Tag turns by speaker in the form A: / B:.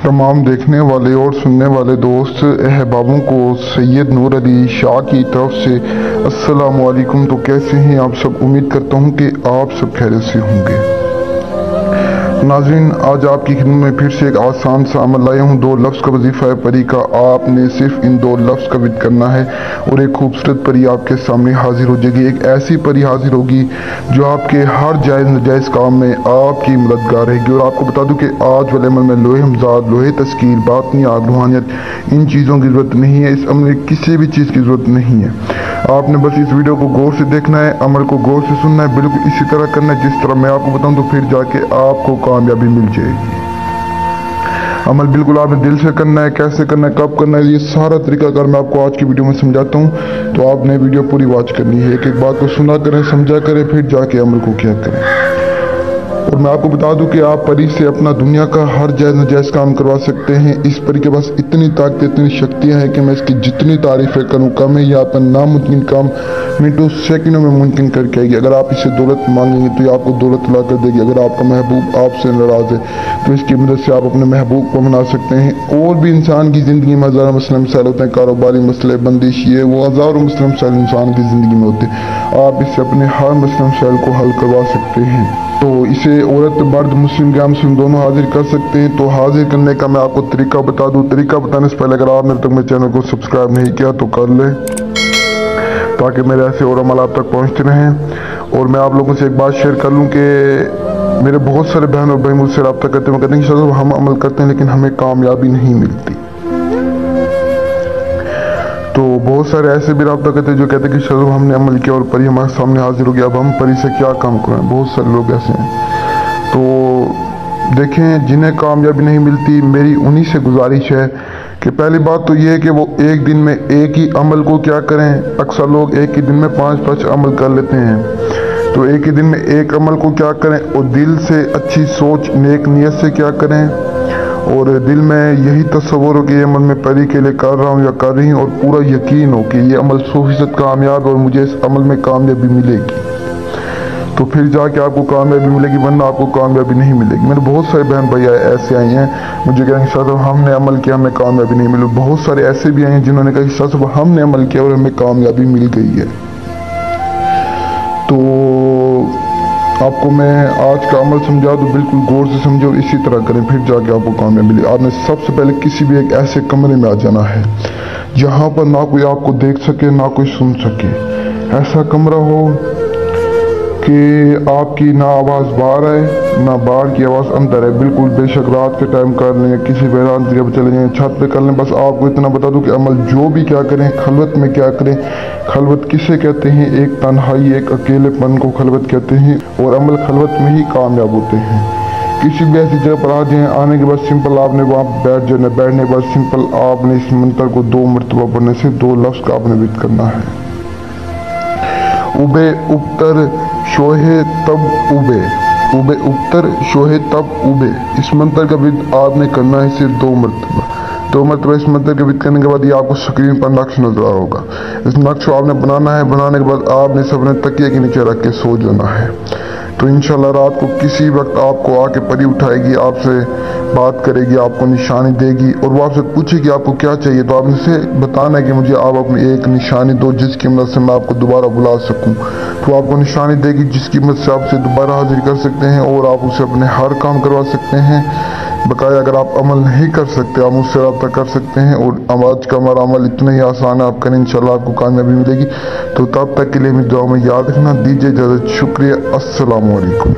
A: तमाम देखने वाले और सुनने वाले दोस्त अहबाबों को सैयद नूर अली शाह की तरफ से अस्सलामु अलैकुम। तो कैसे हैं आप सब? उम्मीद करता हूं कि आप सब खैरियत से होंगे। नाज़रीन, आज आपकी खिदमत में फिर से एक आसान सा अमल लाया हूँ। 2 लफ्ज़ का वजीफ़ा है परी का। आपने सिर्फ इन 2 लफ्ज़ का विद करना है और एक खूबसूरत परी आपके सामने हाजिर हो जाएगी। एक ऐसी परी हाजिर होगी जो आपके हर जायज़ नजायज़ काम में आपकी मददगार रहेगी। और आपको बता दूं कि आज वाले अमल में लोहे हमजाद, लोहे तस्कीर, बातनी आग, रूहानियत, इन चीज़ों की ज़रूरत नहीं है। इस अमल में किसी भी चीज़ की ज़रूरत नहीं है। आपने बस इस वीडियो को गौर से देखना है, अमल को गौर से सुनना है, बिल्कुल इसी तरह करना है जिस तरह मैं आपको बताऊं, तो फिर जाके आपको कामयाबी मिल जाएगी। अमल बिल्कुल आपने दिल से करना है। कैसे करना है, कब करना है, ये सारा तरीका अगर मैं आपको आज की वीडियो में समझाता हूँ, तो आपने वीडियो पूरी वॉच करनी है। एक एक बात को सुना करें, समझा करें, फिर जाके अमल को किया करें। और मैं आपको बता दूं कि आप परी से अपना दुनिया का हर जायज़ नाजायज़ काम करवा सकते हैं। इस परी के पास इतनी ताकत, इतनी शक्तियां हैं कि मैं इसकी जितनी तारीफ़ें करूं कम है। ये आपका नामुमकिन काम मिनटों सेकंडों में मुमकिन करके आएगी। अगर आप इससे दौलत मांगेंगे तो ये आपको दौलत ला कर देगी। अगर आपका महबूब आपसे नाराज़ है तो इसकी मदद से आप अपने महबूब को मना सकते हैं। और भी इंसान की ज़िंदगी में हज़ारों मसले मसाइल होते हैं, कारोबारी मसले, बंदिश, ये वो हज़ारों मसले मसाइल इंसान की ज़िंदगी में होते हैं। आप इससे अपने हर मसले मसाइल को हल करवा सकते हैं। तो इसे औरत, मर्द, मुस्लिम, गैर मुस्लिम दोनों हाजिर कर सकते हैं। तो हाजिर करने का मैं आपको तरीका बता दूं। तरीका बताने से पहले अगर आपने अब तक मेरे चैनल को सब्सक्राइब नहीं किया तो कर ले, ताकि मेरे ऐसे और अमल आप तक पहुंचते रहें। और मैं आप लोगों से एक बात शेयर कर लूं कि मेरे बहुत सारे बहन और भाई मुझसे रब्ता करते हैं, कहते हैं कि सर हम अमल करते हैं लेकिन हमें कामयाबी नहीं मिलती। तो बहुत सारे ऐसे भी रब्ता करते हैं जो कहते हैं कि सर हमने अमल किया और परी हमारे सामने हाजिर हो गया, अब हम परी से क्या काम करें। बहुत सारे लोग ऐसे हैं। तो देखें, जिन्हें कामयाबी नहीं मिलती, मेरी उन्हीं से गुजारिश है कि पहली बात तो ये है कि वो एक दिन में एक ही अमल को क्या करें। अक्सर लोग एक ही दिन में 5-5 अमल कर लेते हैं। तो एक ही दिन में एक अमल को क्या करें और दिल से अच्छी सोच, नेक नियत से क्या करें, और दिल में यही तस्वुर हो कि ये अमल मैं परी के लिए कर रहा हूँ या कर रही हूँ, और पूरा यकीन हो कि ये अमल 100% कामयाब और मुझे इस अमल में कामयाबी मिलेगी। तो फिर जाके आपको कामयाबी मिलेगी, वरना आपको कामयाबी नहीं मिलेगी। मेरे बहुत सारे बहन भाई ऐसे आए हैं, मुझे कहेंगे सर हमने अमल किया, हमें कामयाबी नहीं मिली। बहुत सारे ऐसे भी आए हैं जिन्होंने कहा कि सर हमने अमल किया और हमें कामयाबी मिल गई है। तो आपको मैं आज का अमल समझा दूं, बिल्कुल गौर से समझो, इसी तरह करें, फिर जाके आपको कामयाबी मिले। आपने सबसे पहले किसी भी एक ऐसे कमरे में आ जाना है जहाँ पर ना कोई आपको देख सके, ना कोई सुन सके। ऐसा कमरा हो कि आपकी ना आवाज़ बाहर आए, ना बाहर की आवाज़ अंदर है। बिल्कुल बेशक रात के टाइम कर लें, किसी वैरान जगह पर चले जाएं, छत पे कर लें। बस आपको इतना बता दूं कि अमल जो भी क्या करें, खलवत में क्या करें। खलवत किसे कहते हैं? एक तन्हाई, एक अकेलेपन को खलवत कहते हैं। और अमल खलवत में ही कामयाब होते हैं। किसी भी ऐसी जगह पर आ जाएं, आने के बाद सिंपल आपने वहाँ बैठ जाना। बैठने के बाद सिंपल आपने इस मंत्र को 2 मरतबा पढ़ने से 2 लफ्ज़ का आपने विद करना है। उबे उबतर शोहे तब उबे, उबे उबतर शोहे तब उबे। इस मंत्र का विद आपने करना है सिर्फ 2 मरतबा। 2 मरतबा इस मंत्र का विद करने के बाद ये आपको स्क्रीन पर नक्श नजर आ होगा। इस नक्श को आपने बनाना है। बनाने के बाद आपने सब अपने तकिए के नीचे रख के सो जाना है। तो इंशाल्लाह रात को किसी वक्त आपको आके परी उठाएगी, आपसे बात करेगी, आपको निशानी देगी और वो आपसे पूछेगी आपको क्या चाहिए। तो आपने से बताना है कि मुझे आप अपनी एक निशानी दो जिसकी मदद से मैं आपको दोबारा बुला सकूं। तो आपको निशानी देगी जिसकी मदद से आपसे दोबारा हाजिर कर सकते हैं और आप उसे अपने हर काम करवा सकते हैं। बकाया अगर आप अमल नहीं कर सकते, आप मुझसे रब्ता कर सकते हैं। और आज का हमारा अमल इतना ही आसान है, आप करें, इंशाल्लाह आपको कामयाबी मिलेगी। तो तब तक के लिए मेरी दुआ में याद रखना। दीजिए इजाज़त, शुक्रिया, अस्सलामु अलैकुम।